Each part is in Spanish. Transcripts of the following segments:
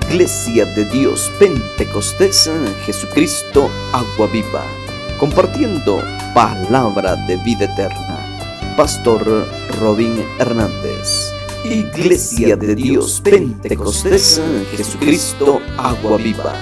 Iglesia de Dios Pentecostés Jesucristo Agua Viva, compartiendo palabra de vida eterna. Pastor Robin Hernández. Iglesia de Dios Pentecostés Jesucristo Agua Viva.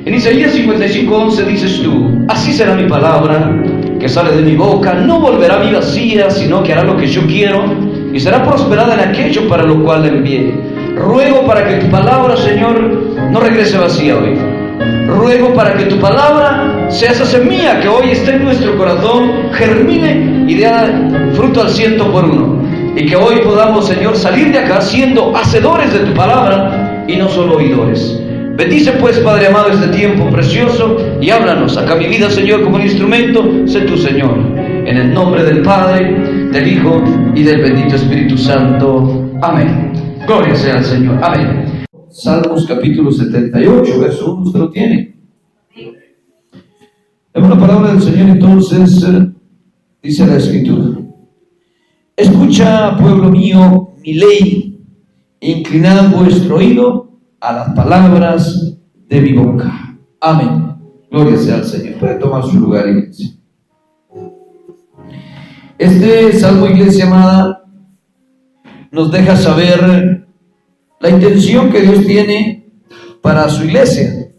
En Isaías 55:11 dices tú: así será mi palabra que sale de mi boca, no volverá a mí vacía, sino que hará lo que yo quiero y será prosperada en aquello para lo cual la envié. Ruego para que tu palabra, Señor, no regrese vacía hoy. Ruego para que tu palabra sea esa semilla que hoy está en nuestro corazón, germine y dé fruto al 100%. Y que hoy podamos, Señor, salir de acá siendo hacedores de tu palabra y no solo oidores. Bendice pues, Padre amado, este tiempo precioso y háblanos. Acá mi vida, Señor, como un instrumento, sé tu Señor. En el nombre del Padre, del Hijo y del bendito Espíritu Santo. Amén. Gloria sea al Señor. Amén. Salmos capítulo 78, verso 1, usted lo tiene. En una palabra del Señor, entonces, dice la Escritura: escucha, pueblo mío, mi ley, e inclinad vuestro oído a las palabras de mi boca. Amén. Gloria sea al Señor. Puede tomar su lugar, iglesia. Este salmo, iglesia amada, nos deja saber la intención que Dios tiene para su iglesia.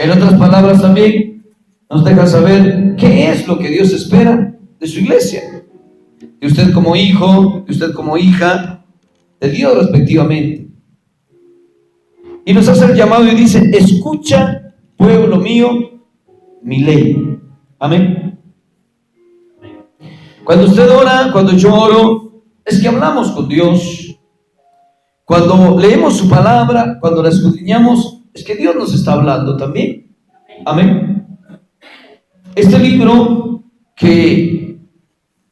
En otras palabras, también nos deja saber qué es lo que Dios espera de su iglesia, de usted como hijo, de usted como hija de Dios respectivamente. Y nos hace el llamado y dice: escucha, pueblo mío, mi ley. Amén. Cuando usted ora, cuando yo oro, es que hablamos con Dios. Cuando leemos su palabra, cuando la escudriñamos, es que Dios nos está hablando también. Amén. Este libro que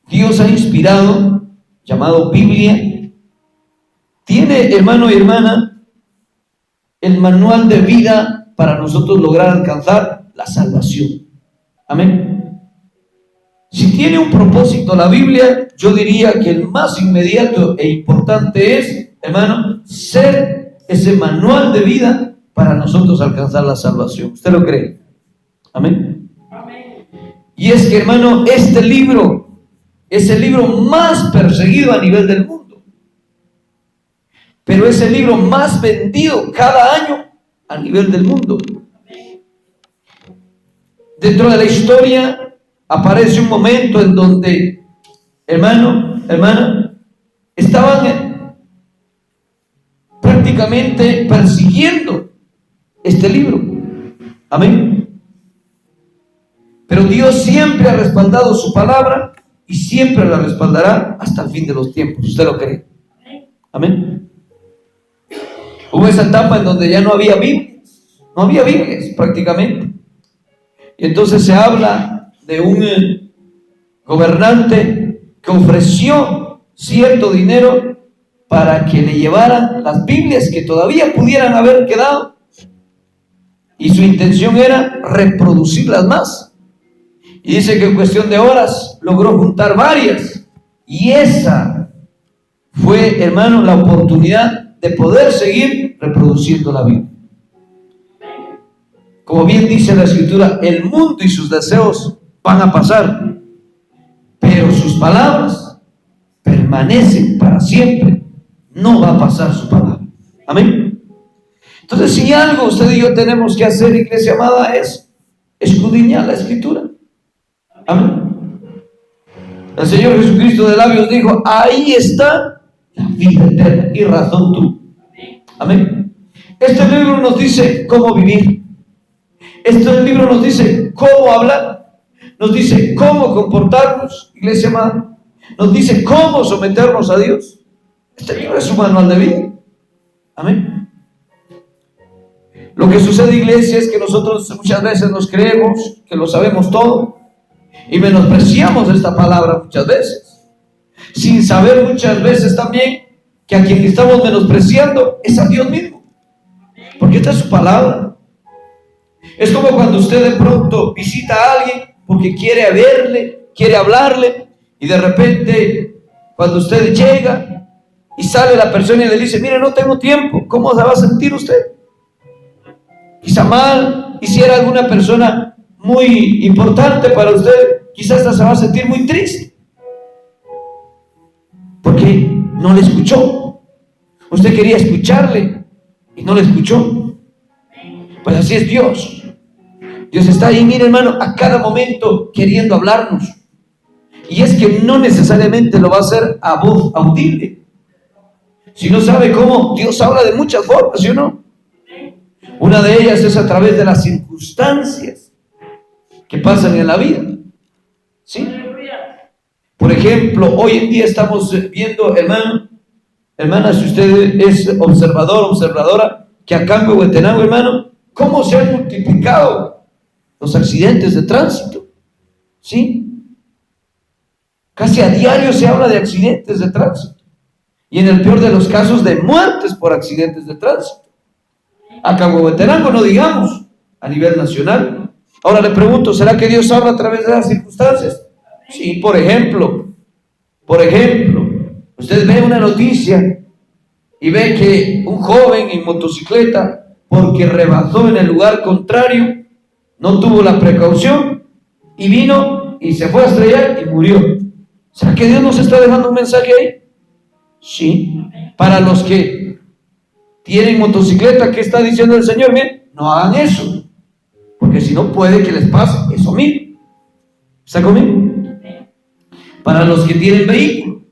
Dios ha inspirado, llamado Biblia, tiene, hermano y hermana, el manual de vida para nosotros lograr alcanzar la salvación. Amén. Si tiene un propósito la Biblia, yo diría que el más inmediato e importante es, hermano, ser ese manual de vida para nosotros alcanzar la salvación. ¿Usted lo cree? Amén. Amén. Y es que, hermano, este libro es el libro más perseguido a nivel del mundo, pero es el libro más vendido cada año a nivel del mundo. Dentro de la historia aparece un momento en donde, hermano, hermana, estaban prácticamente persiguiendo este libro. Amén. Pero Dios siempre ha respaldado su palabra y siempre la respaldará hasta el fin de los tiempos. ¿Usted lo cree? Amén. Hubo esa etapa en donde ya no había Biblias prácticamente. Y entonces se habla de un gobernante que ofreció cierto dinero para que le llevaran las Biblias que todavía pudieran haber quedado, y su intención era reproducirlas más. Y dice que en cuestión de horas logró juntar varias, y esa fue, hermano, la oportunidad de poder seguir reproduciendo la Biblia. Como bien dice la Escritura, el mundo y sus deseos van a pasar, pero sus palabras permanecen para siempre. No va a pasar su palabra. Amén. Entonces, si algo usted y yo tenemos que hacer, iglesia amada, es escudriñar la Escritura. Amén. El Señor Jesucristo de labios dijo: ahí está la vida eterna, y razón tú. Amén. Este libro nos dice cómo vivir. Este libro nos dice cómo hablar, nos dice cómo comportarnos, iglesia amada, nos dice cómo someternos a Dios. Este libro es un manual de vida. Amén. Lo que sucede, iglesia, es que nosotros muchas veces nos creemos que lo sabemos todo y menospreciamos esta palabra muchas veces, sin saber muchas veces también que a quien estamos menospreciando es a Dios mismo, porque esta es su palabra. Es como cuando usted de pronto visita a alguien porque quiere verle, quiere hablarle, y de repente, cuando usted llega, y sale la persona y le dice, mire, no tengo tiempo, ¿cómo se va a sentir usted? Quizá mal, y si era alguna persona muy importante para usted, quizás hasta se va a sentir muy triste, porque no le escuchó. Usted quería escucharle y no le escuchó. Pues así es Dios. Dios está ahí, mire hermano, a cada momento queriendo hablarnos. Y es que no necesariamente lo va a hacer a voz audible. Si no sabe cómo, Dios habla de muchas formas, ¿sí o no? Una de ellas es a través de las circunstancias que pasan en la vida, ¿sí? Por ejemplo, hoy en día estamos viendo, hermana, si usted es observador, observadora, que acá en Huehuetenango, hermano, cómo se han multiplicado los accidentes de tránsito, ¿sí? Casi a diario se habla de accidentes de tránsito. Y en el peor de los casos, de muertes por accidentes de tránsito. Acá en Huehuetenango, no digamos, a nivel nacional. Ahora le pregunto, ¿será que Dios habla a través de las circunstancias? Sí, por ejemplo, usted ve una noticia y ve que un joven en motocicleta, porque rebasó en el lugar contrario, no tuvo la precaución y vino y se fue a estrellar y murió. ¿Será que Dios nos está dejando un mensaje ahí? Sí. Para los que tienen motocicleta, ¿qué está diciendo el Señor? Bien, no hagan eso, porque si no puede que les pase eso mismo. ¿Está conmigo? Para los que tienen vehículo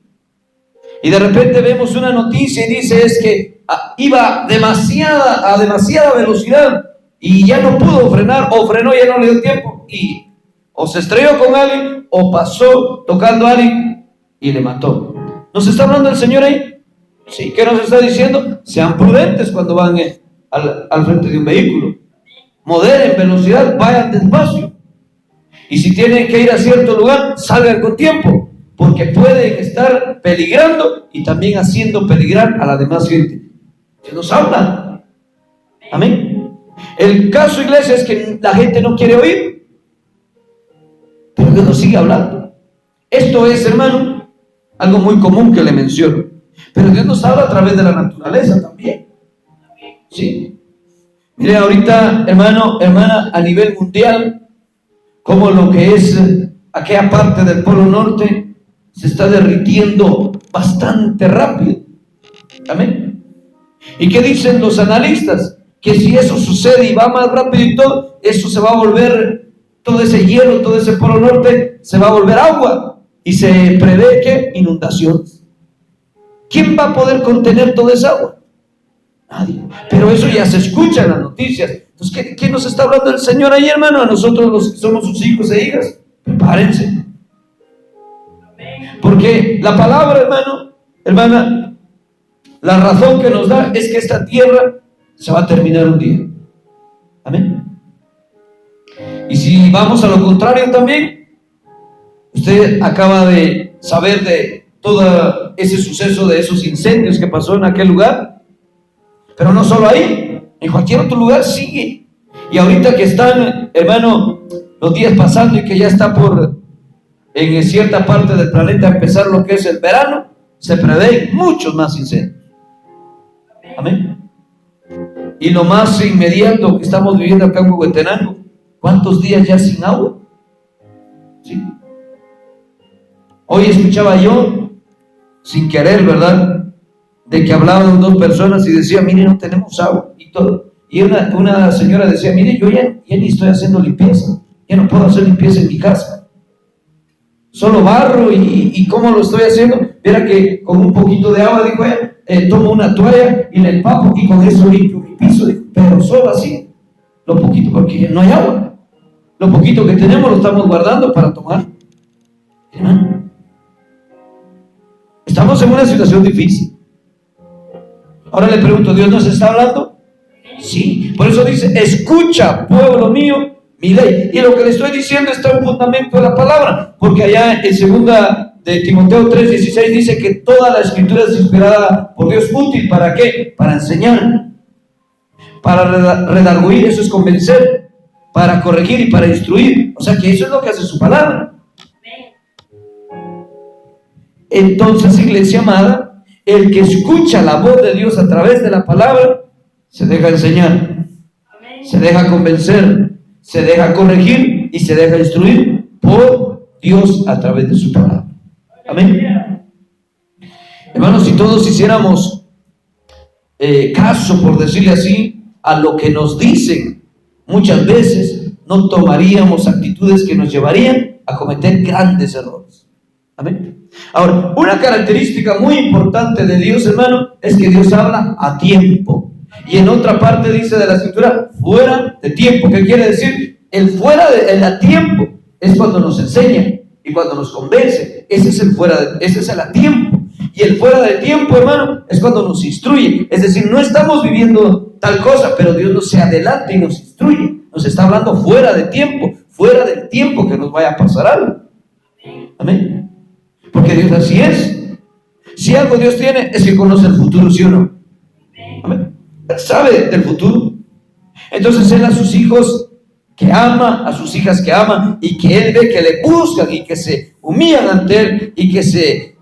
y de repente vemos una noticia y dice es que iba a demasiada velocidad y ya no pudo frenar, o frenó y ya no le dio tiempo, y o se estrelló con alguien o pasó tocando a alguien y le mató. ¿Nos está hablando el Señor ahí? Sí. ¿Qué nos está diciendo? Sean prudentes cuando van al frente de un vehículo. Moderen velocidad, vayan despacio. Y si tienen que ir a cierto lugar, salgan con tiempo, porque pueden estar peligrando y también haciendo peligrar a la demás gente. Dios nos habla. Amén. El caso, iglesia, es que la gente no quiere oír, pero Dios nos sigue hablando. Esto es, hermano, algo muy común que le menciono, pero Dios nos habla a través de la naturaleza también. ¿Sí? Mire ahorita, hermano, hermana, a nivel mundial, como lo que es aquella parte del Polo Norte se está derritiendo bastante rápido. Amén. ¿Y qué dicen los analistas? Que si eso sucede y va más rápido y todo, eso se va a volver, todo ese hielo, todo ese Polo Norte se va a volver agua, y se prevé que inundaciones. ¿Quién va a poder contener toda esa agua? Nadie. Pero eso ya se escucha en las noticias. Entonces, ¿qué nos está hablando el Señor ahí, hermano? A nosotros los que somos sus hijos e hijas, prepárense. Porque la palabra, hermana, la razón que nos da es que esta tierra se va a terminar un día. Amén. Y si vamos a lo contrario también, usted acaba de saber de todo ese suceso, de esos incendios que pasó en aquel lugar, pero no solo ahí, en cualquier otro lugar sigue. Y ahorita que están, hermano, los días pasando y que ya está en cierta parte del planeta empezar lo que es el verano, se prevén muchos más incendios. Amén. Y lo más inmediato que estamos viviendo acá en Huehuetenango, ¿cuántos días ya sin agua? ¿Sí? Hoy escuchaba yo, sin querer, ¿verdad?, de que hablaban dos personas y decían, mire, no tenemos agua y todo. Y una señora decía, mire, yo ya ni estoy haciendo limpieza, ya no puedo hacer limpieza en mi casa. Solo barro y ¿cómo lo estoy haciendo? Mira que con un poquito de agua, dijo ella, tomo una toalla y la empapo y con eso limpio mi piso, dijo, pero solo así, lo poquito, porque no hay agua. Lo poquito que tenemos lo estamos guardando para tomar. Hermano, estamos en una situación difícil. Ahora le pregunto, ¿Dios nos está hablando? Sí, por eso dice, escucha, pueblo mío, mi ley. Y lo que le estoy diciendo está en fundamento de la palabra, porque allá en segunda de Timoteo 3:16 dice que toda la escritura es inspirada por Dios, útil, ¿para qué? Para enseñar, para redarguir, eso es convencer, para corregir y para instruir. O sea que eso es lo que hace su palabra. Entonces, iglesia amada, el que escucha la voz de Dios a través de la palabra, se deja enseñar, se deja convencer, se deja corregir y se deja instruir por Dios a través de su palabra. Amén. Hermanos, si todos hiciéramos caso, por decirle así, a lo que nos dicen, muchas veces no tomaríamos actitudes que nos llevarían a cometer grandes errores. Amén. Ahora, una característica muy importante de Dios, hermano, es que Dios habla a tiempo. Y en otra parte dice de la escritura, fuera de tiempo. ¿Qué quiere decir? El a tiempo es cuando nos enseña y cuando nos convence. Ese es el a tiempo. Y el fuera de tiempo, hermano, es cuando nos instruye. Es decir, no estamos viviendo tal cosa, pero Dios nos se adelanta y nos instruye. Nos está hablando fuera de tiempo, fuera del tiempo que nos vaya a pasar algo. Amén. Porque Dios así es. Si algo Dios tiene, es que conoce el futuro, ¿sí o no? Amén. Él sabe del futuro. Entonces Él a sus hijos que ama, a sus hijas que ama, y que Él ve que le buscan y que se humillan ante Él y que se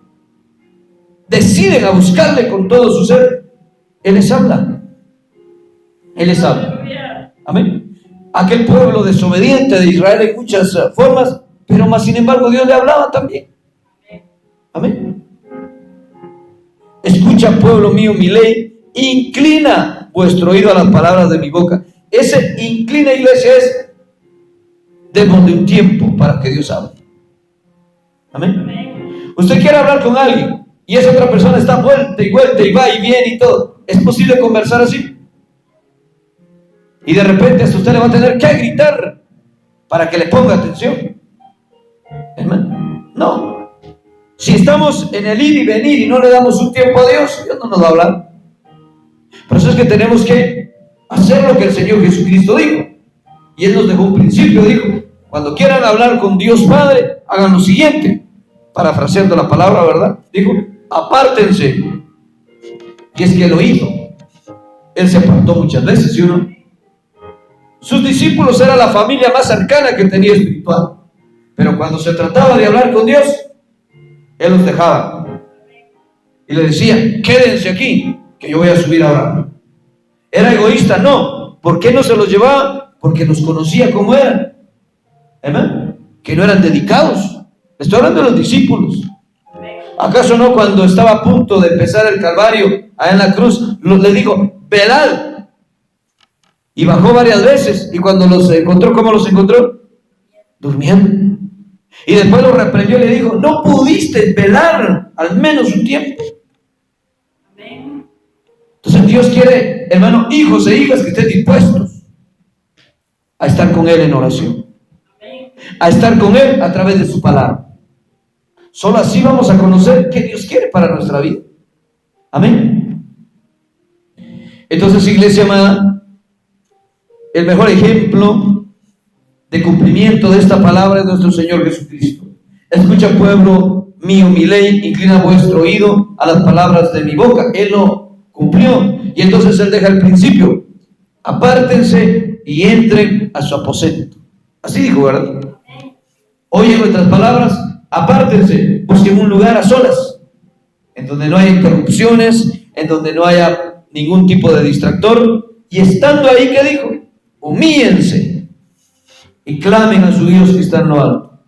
deciden a buscarle con todo su ser, Él les habla. Él les habla. Amén. Aquel pueblo desobediente de Israel en muchas formas, pero más sin embargo Dios le hablaba también. Amén. Escucha, pueblo mío, mi ley, inclina vuestro oído a las palabras de mi boca. Ese inclina, iglesia, es demos de un tiempo para que Dios hable. Amén. Usted quiere hablar con alguien y esa otra persona está vuelta y va y viene y todo. ¿Es posible conversar así? Y de repente hasta usted le va a tener que gritar para que le ponga atención. Amén. No. Si estamos en el ir y venir y no le damos un tiempo a Dios, Dios no nos va a hablar. Por eso es que tenemos que hacer lo que el Señor Jesucristo dijo. Y Él nos dejó un principio, dijo: cuando quieran hablar con Dios Padre, hagan lo siguiente. Parafraseando la palabra, ¿verdad? Dijo: apártense. Y es que lo hizo. Él se apartó muchas veces, ¿sí o no? Sus discípulos eran la familia más cercana que tenía espiritual. Pero cuando se trataba de hablar con Dios, Él los dejaba. Y le decía: quédense aquí, que yo voy a subir a orar. ¿Era egoísta? No. ¿Por qué no se los llevaba? Porque los conocía como eran. ¿Amén? Que no eran dedicados. Estoy hablando de los discípulos. ¿Acaso no cuando estaba a punto de empezar el Calvario, allá en la cruz, le dijo: velad? Y bajó varias veces. Y cuando los encontró, ¿cómo los encontró? Durmiendo. Y después los reprendió y le dijo: no pudiste velar al menos un tiempo. Entonces Dios quiere, hermano, hijos e hijas que estén dispuestos a estar con Él en oración, a estar con Él a través de su palabra. Solo así vamos a conocer qué Dios quiere para nuestra vida. Amén. Entonces, iglesia amada, el mejor ejemplo de cumplimiento de esta palabra es nuestro Señor Jesucristo. Escucha, pueblo mío, mi ley, inclina vuestro oído a las palabras de mi boca. Él lo cumplió. Y entonces Él deja el principio: apártense y entren a su aposento. Así dijo, ¿verdad? Oyen nuestras palabras, apártense, busquen un lugar a solas, en donde no haya interrupciones, en donde no haya ningún tipo de distractor. Y estando ahí, ¿qué dijo? Humíllense y clamen a su Dios que está en lo alto.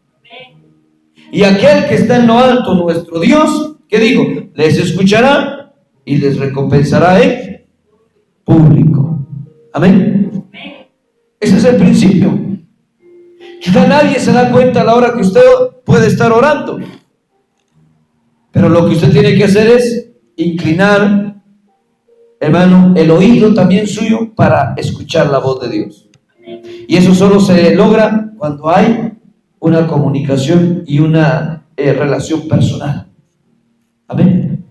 Y aquel que está en lo alto, nuestro Dios, ¿qué dijo? Les escuchará y les recompensará en público. Amén. Ese es el principio. Quizá nadie se da cuenta a la hora que usted puede estar orando, pero lo que usted tiene que hacer es inclinar, hermano, el oído también suyo para escuchar la voz de Dios. Y eso solo se logra cuando hay una comunicación y una relación personal. Amén.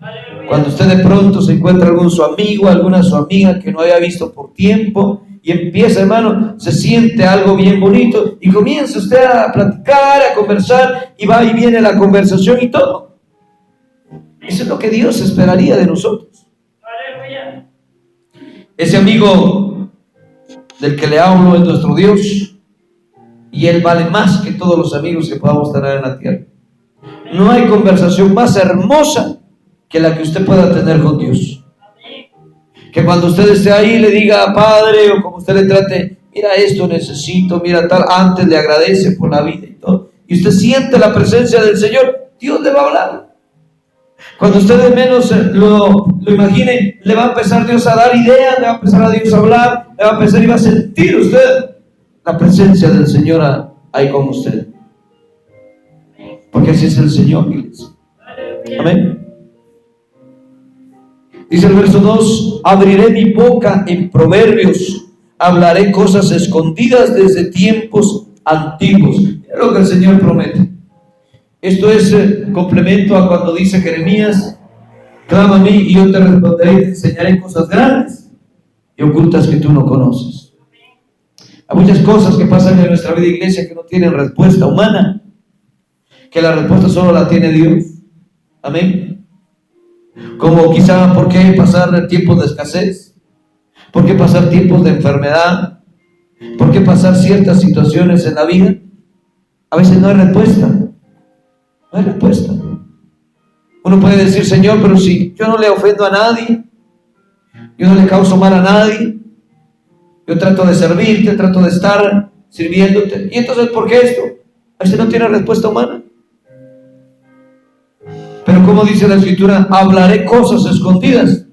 Cuando usted de pronto se encuentra algún su amigo, alguna su amiga que no haya visto por tiempo, y empieza, hermano, se siente algo bien bonito y comienza usted a platicar, a conversar, y va y viene la conversación y todo. Eso es lo que Dios esperaría de nosotros. Ese amigo del que le hablo es nuestro Dios, y Él vale más que todos los amigos que podamos tener en la tierra. No hay conversación más hermosa que la que usted pueda tener con Dios. Que cuando usted esté ahí le diga, Padre, o como usted le trate, mira esto necesito, mira tal, antes le agradece por la vida y todo. Y usted siente la presencia del Señor, Dios le va a hablar. Cuando usted menos lo imagine, le va a empezar Dios a dar ideas, le va a empezar a Dios a hablar, le va a empezar y va a sentir usted la presencia del Señor ahí con usted. Porque así es el Señor, iglesia. Amén. Dice el verso 2, abriré mi boca en proverbios, hablaré cosas escondidas desde tiempos antiguos. Es lo que el Señor promete. Esto es complemento a cuando dice Jeremías, clama a mí y yo te responderé y te enseñaré cosas grandes y ocultas que tú no conoces. Hay muchas cosas que pasan en nuestra vida, iglesia, que no tienen respuesta humana, que la respuesta solo la tiene Dios. Amén. Como quizá, ¿por qué pasar tiempos de escasez? ¿Por qué pasar tiempos de enfermedad? ¿Por qué pasar ciertas situaciones en la vida? A veces no hay respuesta. No hay respuesta. Uno puede decir, Señor, pero si yo no le ofendo a nadie, yo no le causo mal a nadie, yo trato de servirte, trato de estar sirviéndote. ¿Y entonces por qué esto? A veces no tiene respuesta humana. Pero como dice la Escritura, hablaré cosas escondidas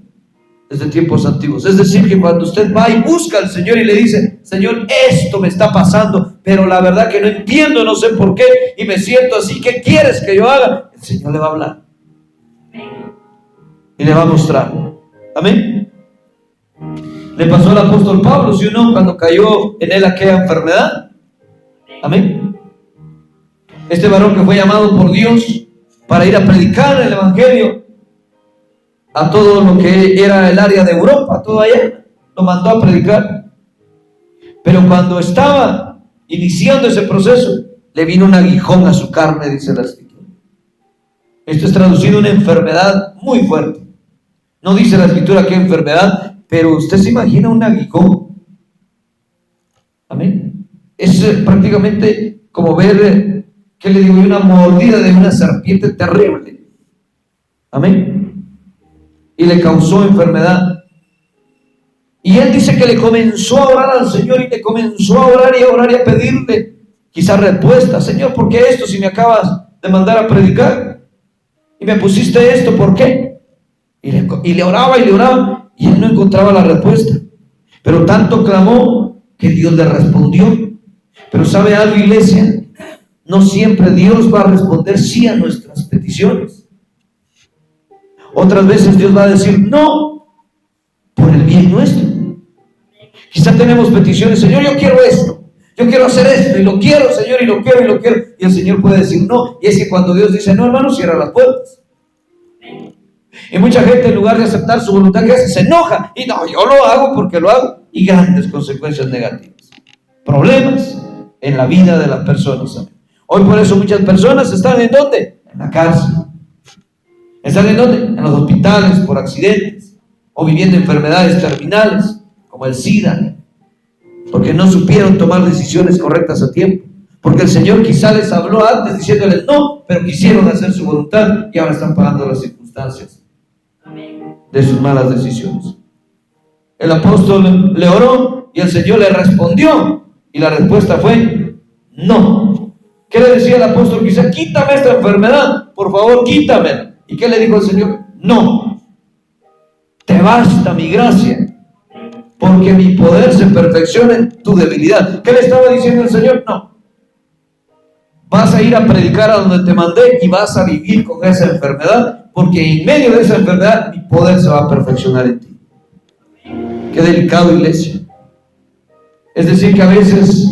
desde tiempos antiguos. Es decir, que cuando usted va y busca al Señor y le dice, Señor, esto me está pasando, pero la verdad que no entiendo, no sé por qué, y me siento así, ¿qué quieres que yo haga? El Señor le va a hablar y le va a mostrar. Amén. Le pasó al apóstol Pablo, ¿sí o no? Cuando cayó en él aquella enfermedad. Amén. Este varón que fue llamado por Dios para ir a predicar el evangelio a todo lo que era el área de Europa, todo allá, lo mandó a predicar. Pero cuando estaba iniciando ese proceso, le vino un aguijón a su carne, dice la Escritura. Esto es traducido una enfermedad muy fuerte. No dice la Escritura qué enfermedad, pero usted se imagina un aguijón. Amén. Es prácticamente como ver, ¿qué le digo? Una mordida de una serpiente terrible. Amén. Y le causó enfermedad. Y él dice que le comenzó a orar al Señor y le comenzó a orar y a pedirle quizás respuesta. Señor, ¿por qué esto si me acabas de mandar a predicar? Y me pusiste esto, ¿por qué? Y le oraba y él no encontraba la respuesta. Pero tanto clamó que Dios le respondió. Pero ¿sabe algo, iglesia? No siempre Dios va a responder sí a nuestras peticiones. Otras veces Dios va a decir no por el bien nuestro. Quizá tenemos peticiones, Señor, yo quiero esto, yo quiero hacer esto, y lo quiero, Señor, y lo quiero, y lo quiero. Y el Señor puede decir no. Y es que cuando Dios dice no, hermano, cierra las puertas. Y mucha gente, en lugar de aceptar su voluntad, ¿qué hace? Se enoja. Y no, yo lo hago porque lo hago. Y grandes consecuencias negativas. Problemas en la vida de las personas. Hoy por eso muchas personas están ¿en dónde? En la cárcel. ¿Están en dónde? En los hospitales por accidentes o viviendo enfermedades terminales como el SIDA, porque no supieron tomar decisiones correctas a tiempo, porque el Señor quizá les habló antes diciéndoles no, pero quisieron hacer su voluntad y ahora están pagando las circunstancias de sus malas decisiones. El apóstol le oró y el Señor le respondió y la respuesta fue no. ¿Qué le decía el apóstol? Quizá, quítame esta enfermedad, por favor, quítamela. ¿Y qué le dijo el Señor? No, te basta mi gracia, porque mi poder se perfecciona en tu debilidad. ¿Qué le estaba diciendo el Señor? No, vas a ir a predicar a donde te mandé y vas a vivir con esa enfermedad, porque en medio de esa enfermedad mi poder se va a perfeccionar en ti. Qué delicado, iglesia. Es decir, que a veces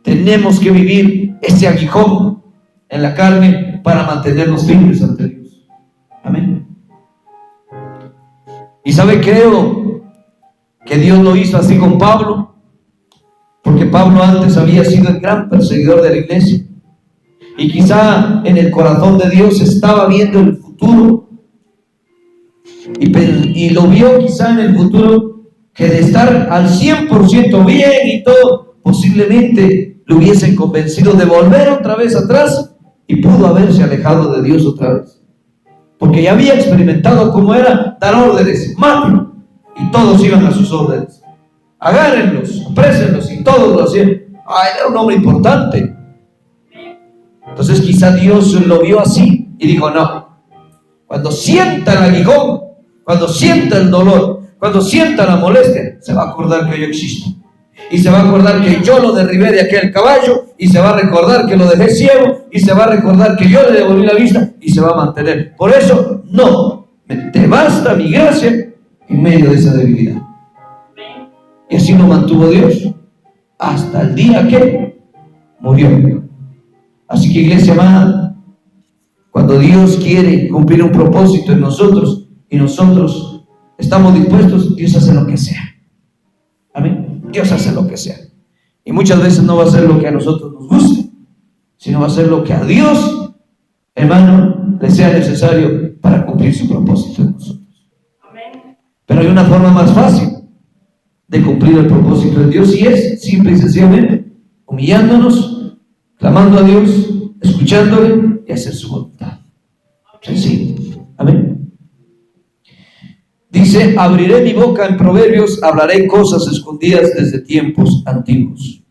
tenemos que vivir ese aguijón en la carne para mantenernos firmes ante Dios. Amén. Y sabe, creo que Dios lo hizo así con Pablo, porque Pablo antes había sido el gran perseguidor de la iglesia, y quizá en el corazón de Dios estaba viendo el futuro, y lo vio quizá en el futuro, que de estar al 100% bien y todo, posiblemente lo hubiesen convencido de volver otra vez atrás, y pudo haberse alejado de Dios otra vez. porque ya había experimentado cómo era dar órdenes, maten, y todos iban a sus órdenes. Agárrenlos, aprésenlos, y todos lo hacían. Era un hombre importante. Entonces quizá Dios lo vio así y dijo: no, cuando sienta el aguijón, cuando sienta el dolor, cuando sienta la molestia, se va a acordar que yo existo, y se va a acordar que yo lo derribé de aquel caballo, y se va a recordar que lo dejé ciego, y se va a recordar que yo le devolví la vista, y se va a mantener. Por eso, no, te basta mi gracia en medio de esa debilidad. Y así lo mantuvo Dios hasta el día que murió. Así que, iglesia amada, cuando Dios quiere cumplir un propósito en nosotros y nosotros estamos dispuestos, Dios hace lo que sea. Amén. Dios hace lo que sea. Y muchas veces no va a ser lo que a nosotros nos guste, sino va a ser lo que a Dios, hermano, le sea necesario para cumplir su propósito en nosotros. Amén. Pero hay una forma más fácil de cumplir el propósito de Dios, y es simple y sencillamente humillándonos, clamando a Dios, escuchándole y hacer su voluntad. Sencillo. Amén. Dice: abriré mi boca en proverbios, hablaré cosas escondidas desde tiempos antiguos.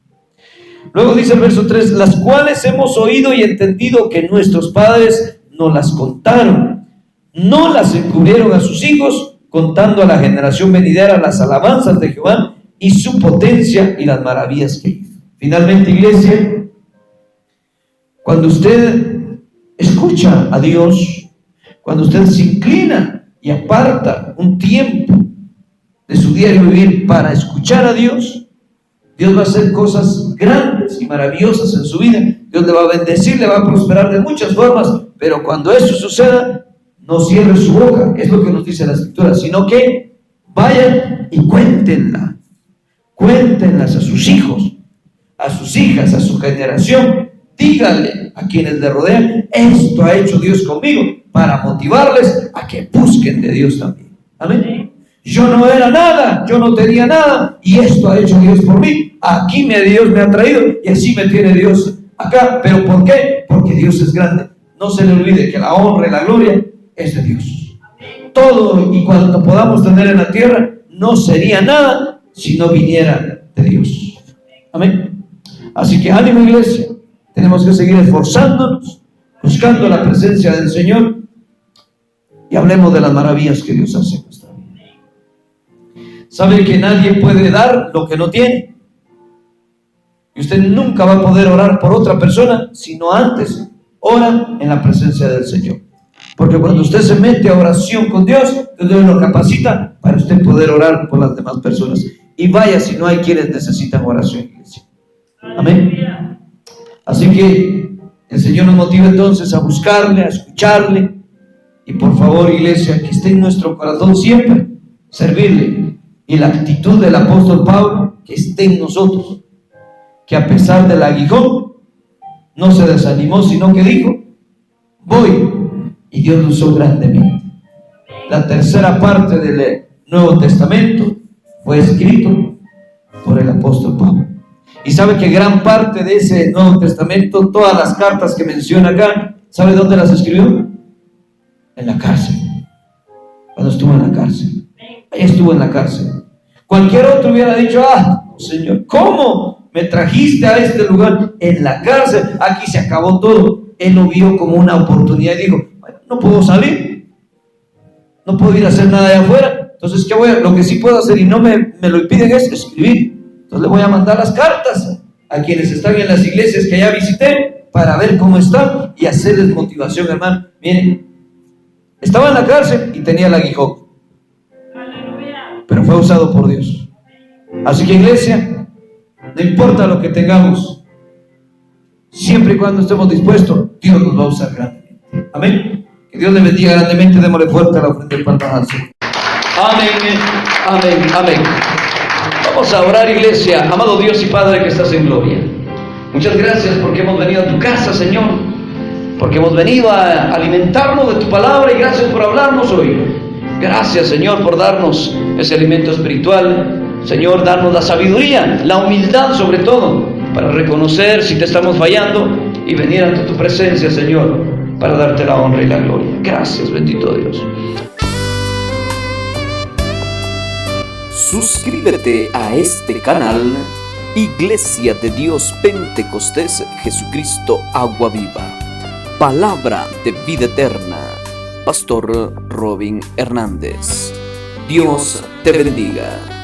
Luego dice el verso 3: las cuales hemos oído y entendido que nuestros padres nos las contaron, no las encubrieron a sus hijos, contando a la generación venidera las alabanzas de Jehová y su potencia y las maravillas que hizo. Finalmente, iglesia, cuando usted escucha a Dios, cuando usted se inclina y aparta un tiempo de su diario vivir para escuchar a Dios, Dios va a hacer cosas grandes y maravillosas en su vida. Dios le va a bendecir, le va a prosperar de muchas formas, pero cuando eso suceda, no cierre su boca, es lo que nos dice la Escritura, sino que vayan y cuéntenlas a sus hijos, a sus hijas, a su generación. Díganle a quienes le rodean: esto ha hecho Dios conmigo, para motivarles a que busquen de Dios también. Amén. Yo no era nada, yo no tenía nada, y esto ha hecho Dios por mí. Aquí Dios me ha traído, y así me tiene Dios acá. ¿Pero por qué? Porque Dios es grande. No se le olvide que la honra y la gloria es de Dios. Todo y cuanto podamos tener en la tierra no sería nada si no viniera de Dios. Amén. Así que ánimo, iglesia, tenemos que seguir esforzándonos, buscando la presencia del Señor, y hablemos de las maravillas que Dios hace en nuestra vida. ¿Sabe que nadie puede dar lo que no tiene? Y usted nunca va a poder orar por otra persona si no antes ora en la presencia del Señor. Porque cuando usted se mete a oración con Dios, Dios lo capacita para usted poder orar por las demás personas. Y vaya si no hay quienes necesitan oración, iglesia. Amén. Así que el Señor nos motiva entonces a buscarle, a escucharle. Y por favor, iglesia, que esté en nuestro corazón siempre servirle. Y la actitud del apóstol Pablo, que esté en nosotros. Que a pesar del aguijón, no se desanimó, sino que dijo: voy. Y Dios lo usó grandemente. La tercera parte del Nuevo Testamento fue escrito por el apóstol Pablo. Y sabe que gran parte de ese Nuevo Testamento, todas las cartas que menciona acá, ¿sabe dónde las escribió? En la cárcel. Cuando estuvo en la cárcel. Ahí estuvo en la cárcel. Cualquier otro hubiera dicho: Señor, ¿cómo me trajiste a este lugar? En la cárcel, aquí se acabó todo. Él lo vio como una oportunidad y dijo: no puedo salir, no puedo ir a hacer nada de afuera, entonces ¿qué voy a? Lo que sí puedo hacer y no me lo impiden es escribir. Entonces le voy a mandar las cartas a quienes están en las iglesias que ya visité para ver cómo están y hacerles motivación, hermano. Miren, estaba en la cárcel y tenía el aguijón, pero fue usado por Dios. Así que, iglesia, no importa lo que tengamos, siempre y cuando estemos dispuestos, Dios nos va a usar grandemente. Amén. Que Dios le bendiga grandemente. Démosle fuerte a la ofrenda del palmas al Señor. Amén, amén, amén. Vamos a orar, iglesia. Amado Dios y Padre que estás en gloria, muchas gracias porque hemos venido a tu casa, Señor, porque hemos venido a alimentarnos de tu palabra, y gracias por hablarnos hoy. Gracias, Señor, por darnos ese alimento espiritual. Señor, darnos la sabiduría, la humildad sobre todo, para reconocer si te estamos fallando y venir ante tu presencia, Señor, para darte la honra y la gloria. Gracias, bendito Dios. Suscríbete a este canal, Iglesia de Dios Pentecostés Jesucristo Agua Viva. Palabra de vida eterna. Pastor Robin Hernández. Dios te bendiga.